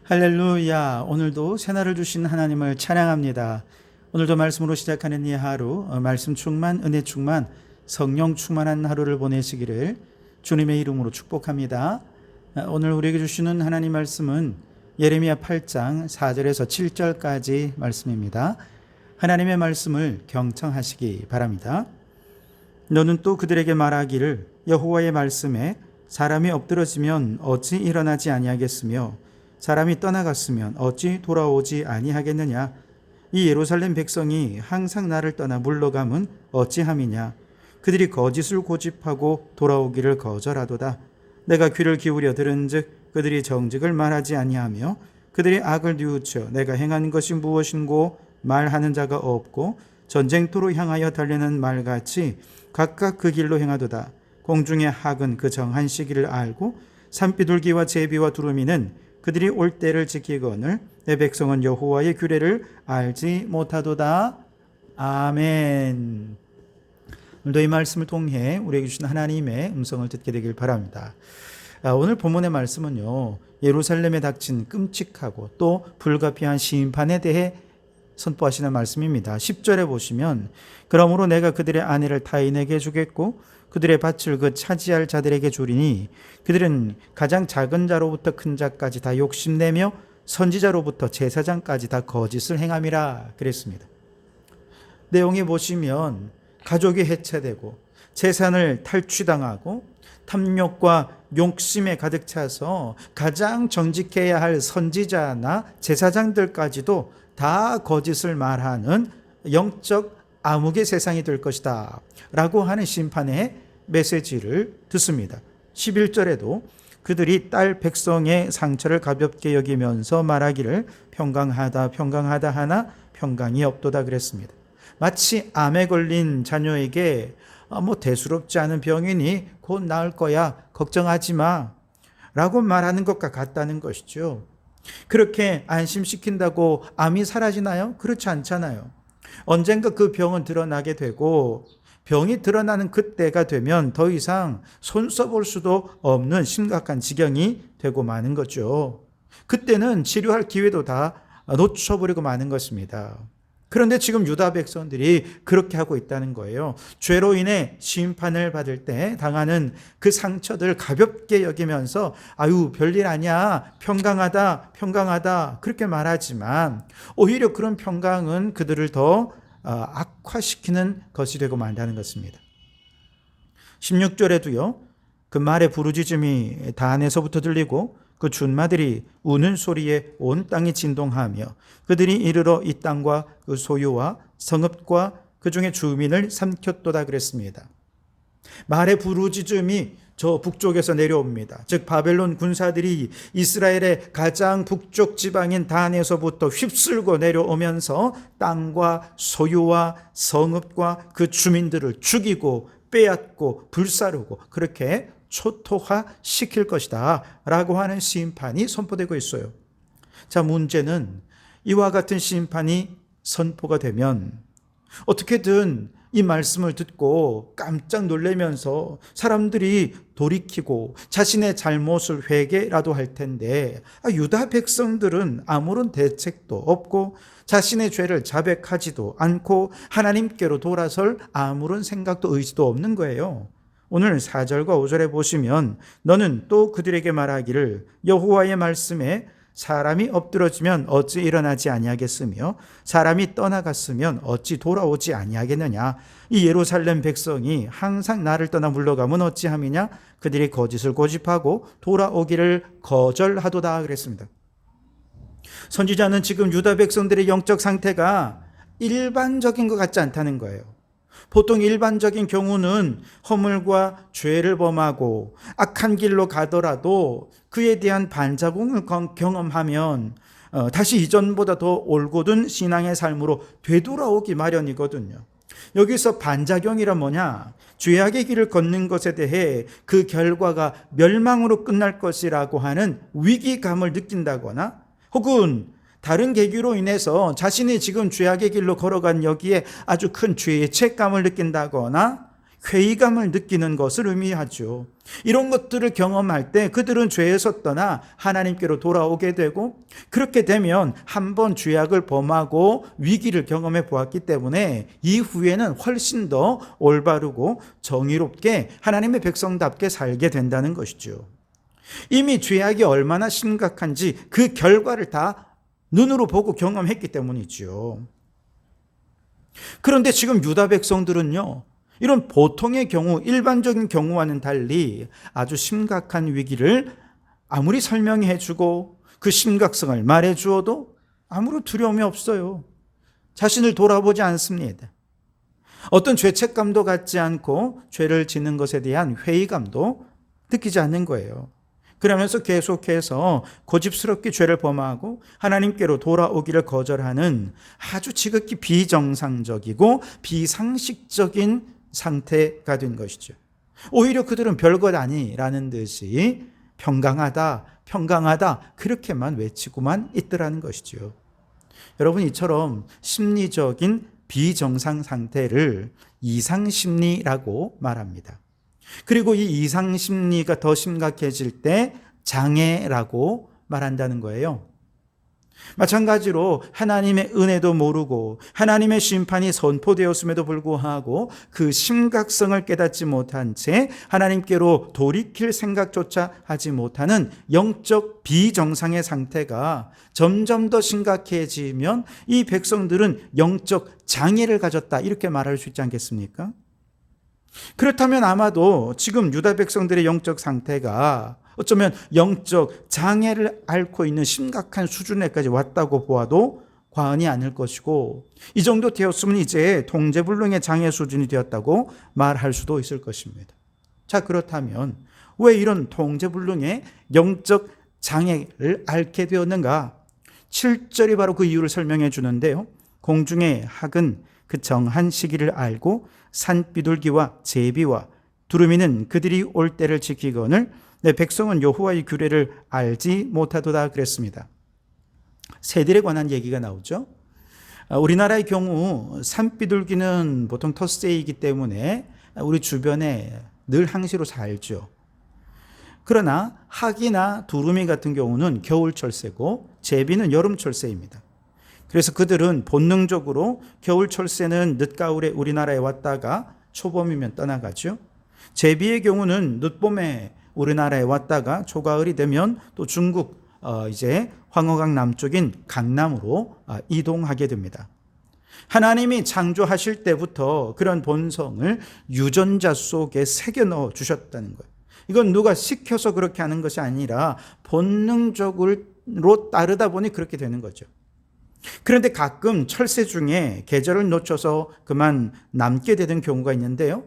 할렐루야. 오늘도 새날을 주신 하나님을 찬양합니다. 오늘도 말씀으로 시작하는 이 하루, 말씀 충만, 은혜 충만, 성령 충만한 하루를 보내시기를 주님의 이름으로 축복합니다. 오늘 우리에게 주시는 하나님 말씀은 예레미야 8장 4절에서 7절까지 말씀입니다. 하나님의 말씀을 경청하시기 바랍니다. 너는 또 그들에게 말하기를 여호와의 말씀에 사람이 엎드러지면 어찌 일어나지 아니하겠으며 사람이 떠나갔으면 어찌 돌아오지 아니하겠느냐. 이 예루살렘 백성이 항상 나를 떠나 물러감은 어찌함이냐. 그들이 거짓을 고집하고 돌아오기를 거절하도다. 내가 귀를 기울여 들은즉 그들이 정직을 말하지 아니하며 그들이 악을 뉘우쳐 내가 행한 것이 무엇인고 말하는 자가 없고 전쟁터로 향하여 달리는 말같이 각각 그 길로 행하도다. 공중의 학은 그 정한 시기를 알고 산비둘기와 제비와 두루미는 그들이 올 때를 지키거늘 내 백성은 여호와의 규례를 알지 못하도다. 아멘. 오늘도 이 말씀을 통해 우리에게 주신 하나님의 음성을 듣게 되길 바랍니다. 오늘 본문의 말씀은요, 예루살렘에 닥친 끔찍하고 또 불가피한 심판에 대해 선포하시는 말씀입니다. 10절에 보시면 그러므로 내가 그들의 아내를 타인에게 주겠고 그들의 밭을 그 차지할 자들에게 주리니 그들은 가장 작은 자로부터 큰 자까지 다 욕심내며 선지자로부터 제사장까지 다 거짓을 행함이라 그랬습니다. 내용에 보시면 가족이 해체되고 재산을 탈취당하고 탐욕과 욕심에 가득 차서 가장 정직해야 할 선지자나 제사장들까지도 다 거짓을 말하는 영적 암흑의 세상이 될 것이다 라고 하는 심판의 메시지를 듣습니다. 11절에도 그들이 딸 백성의 상처를 가볍게 여기면서 말하기를 평강하다 평강하다 하나 평강이 없도다 그랬습니다. 마치 암에 걸린 자녀에게 대수롭지 않은 병이니 곧 나을 거야 걱정하지 마 라고 말하는 것과 같다는 것이죠. 그렇게 안심시킨다고 암이 사라지나요? 그렇지 않잖아요. 언젠가 그 병은 드러나게 되고 병이 드러나는 그때가 되면 더 이상 손 써볼 수도 없는 심각한 지경이 되고 마는 거죠. 그때는 치료할 기회도 다 놓쳐버리고 마는 것입니다. 그런데 지금 유다 백성들이 그렇게 하고 있다는 거예요. 죄로 인해 심판을 받을 때 당하는 그 상처들을 가볍게 여기면서 아유 별일 아니야 평강하다 평강하다 그렇게 말하지만 오히려 그런 평강은 그들을 더 악화시키는 것이 되고 만다는 것입니다. 16절에도요. 그 말의 부르짖음이 단에서부터 들리고 그 준마들이 우는 소리에 온 땅이 진동하며 그들이 이르러 이 땅과 그 소유와 성읍과 그 중에 주민을 삼켰도다 그랬습니다. 말의 부르짖음이 저 북쪽에서 내려옵니다. 즉 바벨론 군사들이 이스라엘의 가장 북쪽 지방인 단에서부터 휩쓸고 내려오면서 땅과 소유와 성읍과 그 주민들을 죽이고 빼앗고 불사르고 그렇게 초토화시킬 것이다 라고 하는 심판이 선포되고 있어요. 자, 문제는 이와 같은 심판이 선포가 되면 어떻게든 이 말씀을 듣고 깜짝 놀라면서 사람들이 돌이키고 자신의 잘못을 회개라도 할 텐데 유다 백성들은 아무런 대책도 없고 자신의 죄를 자백하지도 않고 하나님께로 돌아설 아무런 생각도 의지도 없는 거예요. 오늘 4절과 5절에 보시면 너는 또 그들에게 말하기를 여호와의 말씀에 사람이 엎드러지면 어찌 일어나지 아니하겠으며 사람이 떠나갔으면 어찌 돌아오지 아니하겠느냐. 이 예루살렘 백성이 항상 나를 떠나 물러가면 어찌함이냐. 그들이 거짓을 고집하고 돌아오기를 거절하도다 그랬습니다. 선지자는 지금 유다 백성들의 영적 상태가 일반적인 것 같지 않다는 거예요. 보통 일반적인 경우는 허물과 죄를 범하고 악한 길로 가더라도 그에 대한 반작용을 경험하면 다시 이전보다 더 올곧은 신앙의 삶으로 되돌아오기 마련이거든요. 여기서 반작용이란 뭐냐? 죄악의 길을 걷는 것에 대해 그 결과가 멸망으로 끝날 것이라고 하는 위기감을 느낀다거나 혹은 다른 계기로 인해서 자신이 지금 죄악의 길로 걸어간 여기에 아주 큰 죄의 책감을 느낀다거나 회의감을 느끼는 것을 의미하죠. 이런 것들을 경험할 때 그들은 죄에서 떠나 하나님께로 돌아오게 되고, 그렇게 되면 한번 죄악을 범하고 위기를 경험해 보았기 때문에 이후에는 훨씬 더 올바르고 정의롭게 하나님의 백성답게 살게 된다는 것이죠. 이미 죄악이 얼마나 심각한지 그 결과를 다 눈으로 보고 경험했기 때문이죠. 그런데 지금 유다 백성들은요, 이런 보통의 경우, 일반적인 경우와는 달리 아주 심각한 위기를 아무리 설명해 주고 그 심각성을 말해 주어도 아무런 두려움이 없어요. 자신을 돌아보지 않습니다. 어떤 죄책감도 갖지 않고 죄를 짓는 것에 대한 회의감도 느끼지 않는 거예요. 그러면서 계속해서 고집스럽게 죄를 범하고 하나님께로 돌아오기를 거절하는 아주 지극히 비정상적이고 비상식적인 상태가 된 것이죠. 오히려 그들은 별것 아니라는 듯이 평강하다, 평강하다 그렇게만 외치고만 있더라는 것이죠. 여러분, 이처럼 심리적인 비정상 상태를 이상심리라고 말합니다. 그리고 이 이상심리가 더 심각해질 때 장애라고 말한다는 거예요. 마찬가지로 하나님의 은혜도 모르고 하나님의 심판이 선포되었음에도 불구하고 그 심각성을 깨닫지 못한 채 하나님께로 돌이킬 생각조차 하지 못하는 영적 비정상의 상태가 점점 더 심각해지면 이 백성들은 영적 장애를 가졌다, 이렇게 말할 수 있지 않겠습니까? 그렇다면 아마도 지금 유다 백성들의 영적 상태가 어쩌면 영적 장애를 앓고 있는 심각한 수준에까지 왔다고 보아도 과언이 아닐 것이고, 이 정도 되었으면 이제 통제불능의 장애 수준이 되었다고 말할 수도 있을 것입니다. 자, 그렇다면 왜 이런 통제불능의 영적 장애를 앓게 되었는가? 7절이 바로 그 이유를 설명해 주는데요. 공중의 학은 그 정한 시기를 알고 산비둘기와 제비와 두루미는 그들이 올 때를 지키거늘 내 백성은 여호와의 규례를 알지 못하도다 그랬습니다. 새들에 관한 얘기가 나오죠. 우리나라의 경우 산비둘기는 보통 텃새이기 때문에 우리 주변에 늘 항시로 살죠. 그러나 학이나 두루미 같은 경우는 겨울철새고 제비는 여름철새입니다. 그래서 그들은 본능적으로 겨울철새는 늦가을에 우리나라에 왔다가 초봄이면 떠나가죠. 제비의 경우는 늦봄에 우리나라에 왔다가 초가을이 되면 또 중국 이제 황허강 남쪽인 강남으로 이동하게 됩니다. 하나님이 창조하실 때부터 그런 본성을 유전자 속에 새겨 넣어 주셨다는 거예요. 이건 누가 시켜서 그렇게 하는 것이 아니라 본능적으로 따르다 보니 그렇게 되는 거죠. 그런데 가끔 철새 중에 계절을 놓쳐서 그만 남게 되는 경우가 있는데요.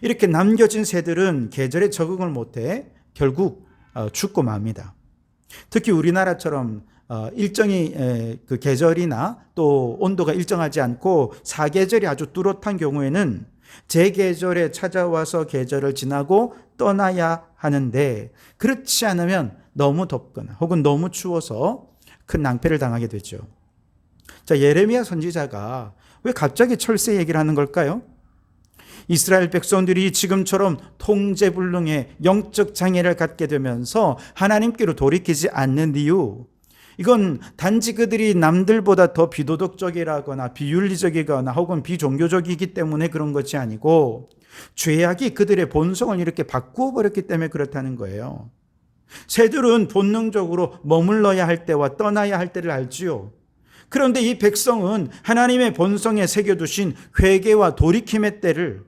이렇게 남겨진 새들은 계절에 적응을 못해 결국 죽고 맙니다. 특히 우리나라처럼 일정이 그 계절이나 또 온도가 일정하지 않고 사계절이 아주 뚜렷한 경우에는 제 계절에 찾아와서 계절을 지나고 떠나야 하는데, 그렇지 않으면 너무 덥거나 혹은 너무 추워서 큰 낭패를 당하게 되죠. 자, 예레미야 선지자가 왜 갑자기 철새 얘기를 하는 걸까요? 이스라엘 백성들이 지금처럼 통제불능의 영적 장애를 갖게 되면서 하나님께로 돌이키지 않는 이유, 이건 단지 그들이 남들보다 더 비도덕적이라거나 비윤리적이거나 혹은 비종교적이기 때문에 그런 것이 아니고 죄악이 그들의 본성을 이렇게 바꾸어 버렸기 때문에 그렇다는 거예요. 새들은 본능적으로 머물러야 할 때와 떠나야 할 때를 알지요. 그런데 이 백성은 하나님의 본성에 새겨두신 회개와 돌이킴의 때를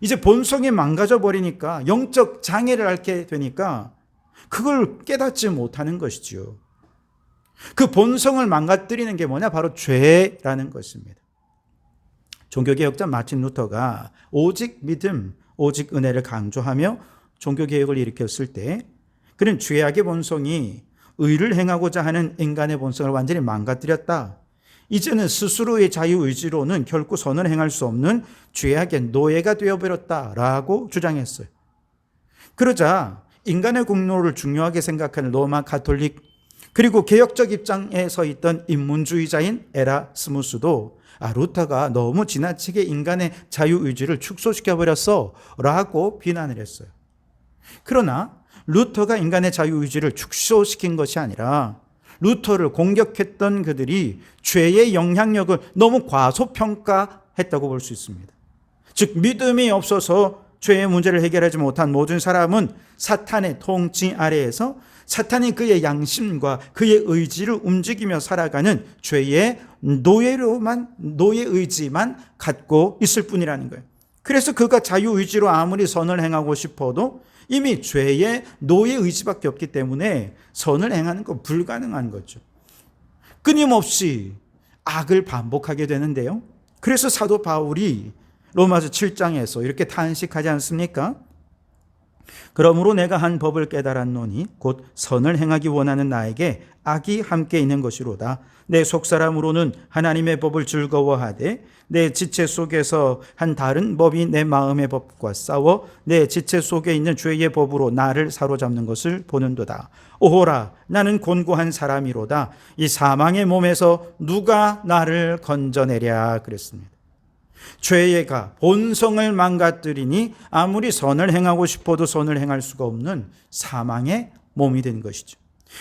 이제 본성이 망가져 버리니까, 영적 장애를 앓게 되니까 그걸 깨닫지 못하는 것이지요. 그 본성을 망가뜨리는 게 뭐냐? 바로 죄라는 것입니다. 종교개혁자 마틴 루터가 오직 믿음, 오직 은혜를 강조하며 종교개혁을 일으켰을 때 그는 죄악의 본성이 의를 행하고자 하는 인간의 본성을 완전히 망가뜨렸다. 이제는 스스로의 자유의지로는 결코 선을 행할 수 없는 죄악의 노예가 되어버렸다라고 주장했어요. 그러자 인간의 공로를 중요하게 생각하는 로마 가톨릭 그리고 개혁적 입장에 서 있던 인문주의자인 에라스무스도 루터가 너무 지나치게 인간의 자유의지를 축소시켜버렸어 라고 비난을 했어요. 그러나 루터가 인간의 자유의지를 축소시킨 것이 아니라 루터를 공격했던 그들이 죄의 영향력을 너무 과소평가했다고 볼 수 있습니다. 즉 믿음이 없어서 죄의 문제를 해결하지 못한 모든 사람은 사탄의 통치 아래에서 사탄이 그의 양심과 그의 의지를 움직이며 살아가는 죄의 노예 의지만 갖고 있을 뿐이라는 거예요. 그래서 그가 자유의지로 아무리 선을 행하고 싶어도 이미 죄의 노예 의지밖에 없기 때문에 선을 행하는 건 불가능한 거죠. 끊임없이 악을 반복하게 되는데요. 그래서 사도 바울이 로마서 7장에서 이렇게 탄식하지 않습니까? 그러므로 내가 한 법을 깨달았노니 곧 선을 행하기 원하는 나에게 악이 함께 있는 것이로다. 내 속사람으로는 하나님의 법을 즐거워하되 내 지체 속에서 한 다른 법이 내 마음의 법과 싸워 내 지체 속에 있는 죄의 법으로 나를 사로잡는 것을 보는도다. 오호라, 나는 곤고한 사람이로다. 이 사망의 몸에서 누가 나를 건져내랴 그랬습니다. 죄가 본성을 망가뜨리니 아무리 선을 행하고 싶어도 선을 행할 수가 없는 사망의 몸이 된 것이죠.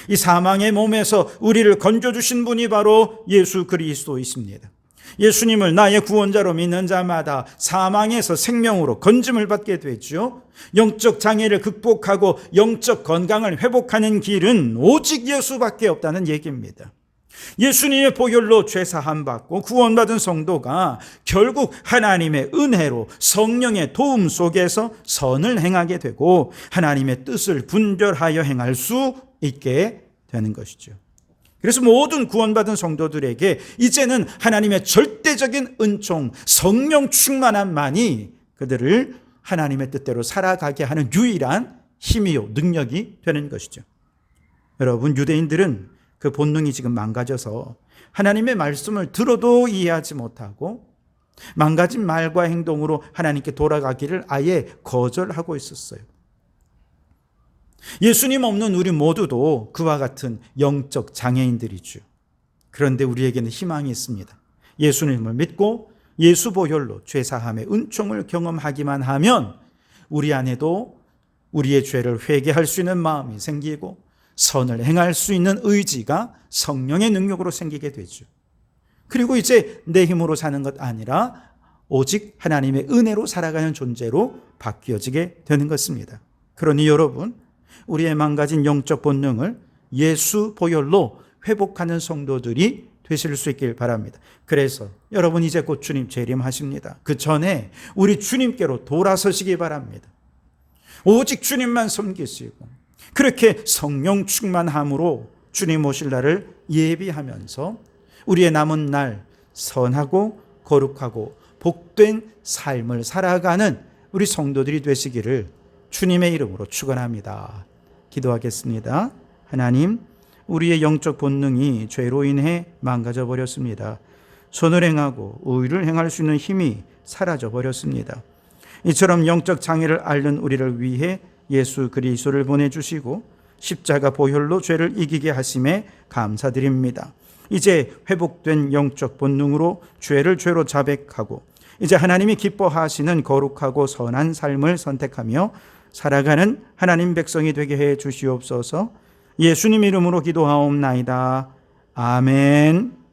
이 사망의 몸에서 우리를 건져주신 분이 바로 예수 그리스도이십니다. 예수님을 나의 구원자로 믿는 자마다 사망에서 생명으로 건짐을 받게 되죠. 영적 장애를 극복하고 영적 건강을 회복하는 길은 오직 예수밖에 없다는 얘기입니다. 예수님의 보혈로 죄사함 받고 구원받은 성도가 결국 하나님의 은혜로 성령의 도움 속에서 선을 행하게 되고 하나님의 뜻을 분별하여 행할 수 있게 되는 것이죠. 그래서 모든 구원받은 성도들에게 이제는 하나님의 절대적인 은총, 성령 충만함만이 그들을 하나님의 뜻대로 살아가게 하는 유일한 힘이요 능력이 되는 것이죠. 여러분, 유대인들은 그 본능이 지금 망가져서 하나님의 말씀을 들어도 이해하지 못하고 망가진 말과 행동으로 하나님께 돌아가기를 아예 거절하고 있었어요. 예수님 없는 우리 모두도 그와 같은 영적 장애인들이죠. 그런데 우리에게는 희망이 있습니다. 예수님을 믿고 예수 보혈로 죄사함의 은총을 경험하기만 하면 우리 안에도 우리의 죄를 회개할 수 있는 마음이 생기고 선을 행할 수 있는 의지가 성령의 능력으로 생기게 되죠. 그리고 이제 내 힘으로 사는 것 아니라 오직 하나님의 은혜로 살아가는 존재로 바뀌어지게 되는 것입니다. 그러니 여러분, 우리의 망가진 영적 본능을 예수 보혈로 회복하는 성도들이 되실 수 있길 바랍니다. 그래서 여러분 이제 곧 주님 재림하십니다. 그 전에 우리 주님께로 돌아서시기 바랍니다. 오직 주님만 섬기시고 그렇게 성령 충만함으로 주님 오실 날을 예비하면서 우리의 남은 날 선하고 거룩하고 복된 삶을 살아가는 우리 성도들이 되시기를 주님의 이름으로 축원합니다. 기도하겠습니다. 하나님, 우리의 영적 본능이 죄로 인해 망가져 버렸습니다. 선을 행하고 의를 행할 수 있는 힘이 사라져 버렸습니다. 이처럼 영적 장애를 앓는 우리를 위해 예수 그리스도를 보내주시고 십자가 보혈로 죄를 이기게 하심에 감사드립니다. 이제 회복된 영적 본능으로 죄를 죄로 자백하고 이제 하나님이 기뻐하시는 거룩하고 선한 삶을 선택하며 살아가는 하나님 백성이 되게 해 주시옵소서. 예수님 이름으로 기도하옵나이다. 아멘.